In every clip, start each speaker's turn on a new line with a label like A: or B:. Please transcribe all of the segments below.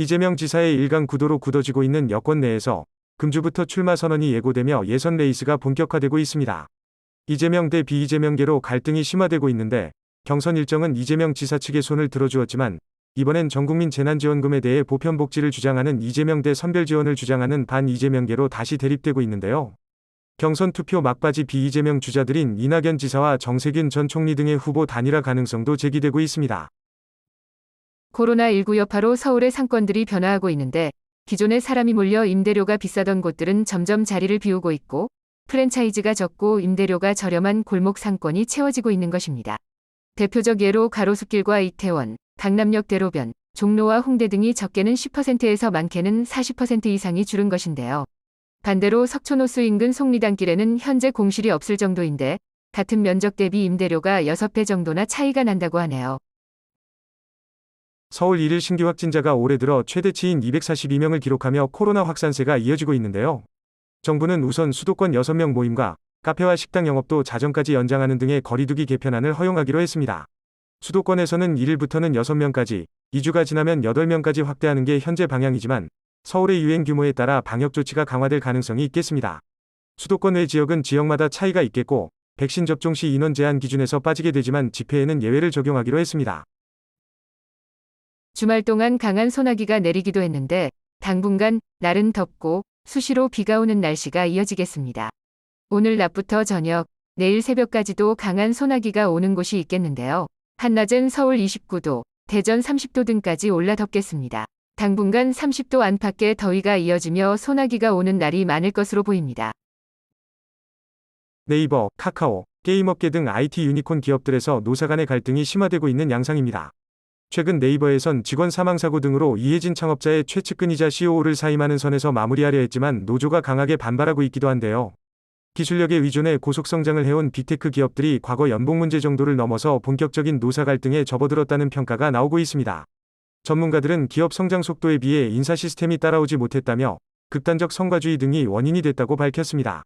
A: 이재명 지사의 일강 구도로 굳어지고 있는 여권 내에서 금주부터 출마 선언이 예고되며 예선 레이스가 본격화되고 있습니다. 이재명 대 비이재명계로 갈등이 심화되고 있는데 경선 일정은 이재명 지사 측에 손을 들어주었지만 이번엔 전국민 재난지원금에 대해 보편복지를 주장하는 이재명 대 선별지원을 주장하는 반이재명계로 다시 대립되고 있는데요. 경선 투표 막바지 비이재명 주자들인 이낙연 지사와 정세균 전 총리 등의 후보 단일화 가능성도 제기되고 있습니다.
B: 코로나19 여파로 서울의 상권들이 변화하고 있는데 기존에 사람이 몰려 임대료가 비싸던 곳들은 점점 자리를 비우고 있고 프랜차이즈가 적고 임대료가 저렴한 골목 상권이 채워지고 있는 것입니다. 대표적 예로 가로수길과 이태원, 강남역 대로변, 종로와 홍대 등이 적게는 10%에서 많게는 40% 이상이 줄은 것인데요. 반대로 석촌호수 인근 속리단길에는 현재 공실이 없을 정도인데 같은 면적 대비 임대료가 6배 정도나 차이가 난다고 하네요.
A: 서울 1일 신규 확진자가 올해 들어 최대치인 242명을 기록하며 코로나 확산세가 이어지고 있는데요. 정부는 우선 수도권 6명 모임과 카페와 식당 영업도 자정까지 연장하는 등의 거리두기 개편안을 허용하기로 했습니다. 수도권에서는 1일부터는 6명까지, 2주가 지나면 8명까지 확대하는 게 현재 방향이지만 서울의 유행 규모에 따라 방역 조치가 강화될 가능성이 있겠습니다. 수도권 외 지역은 지역마다 차이가 있겠고 백신 접종 시 인원 제한 기준에서 빠지게 되지만 집회에는 예외를 적용하기로 했습니다.
B: 주말 동안 강한 소나기가 내리기도 했는데 당분간 날은 덥고 수시로 비가 오는 날씨가 이어지겠습니다. 오늘 낮부터 저녁, 내일 새벽까지도 강한 소나기가 오는 곳이 있겠는데요. 한낮엔 서울 29도, 대전 30도 등까지 올라 덥겠습니다. 당분간 30도 안팎의 더위가 이어지며 소나기가 오는 날이 많을 것으로 보입니다.
A: 네이버, 카카오, 게임업계 등 IT 유니콘 기업들에서 노사 간의 갈등이 심화되고 있는 양상입니다. 최근 네이버에선 직원 사망사고 등으로 이해진 창업자의 최측근이자 CEO를 사임하는 선에서 마무리하려 했지만 노조가 강하게 반발하고 있기도 한데요. 기술력에 의존해 고속성장을 해온 빅테크 기업들이 과거 연봉 문제 정도를 넘어서 본격적인 노사 갈등에 접어들었다는 평가가 나오고 있습니다. 전문가들은 기업 성장 속도에 비해 인사 시스템이 따라오지 못했다며 극단적 성과주의 등이 원인이 됐다고 밝혔습니다.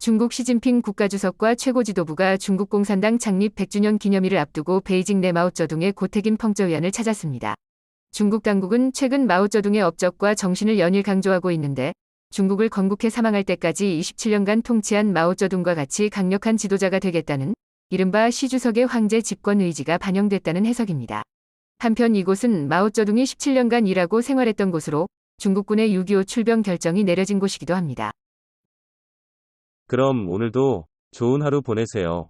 B: 중국 시진핑 국가주석과 최고지도부가 중국 공산당 창립 100주년 기념일을 앞두고 베이징 내 마오쩌둥의 고택인 펑저위안을 찾았습니다. 중국 당국은 최근 마오쩌둥의 업적과 정신을 연일 강조하고 있는데 중국을 건국해 사망할 때까지 27년간 통치한 마오쩌둥과 같이 강력한 지도자가 되겠다는 이른바 시 주석의 황제 집권 의지가 반영됐다는 해석입니다. 한편 이곳은 마오쩌둥이 17년간 일하고 생활했던 곳으로 중국군의 6.25 출병 결정이 내려진 곳이기도 합니다.
C: 그럼 오늘도 좋은 하루 보내세요.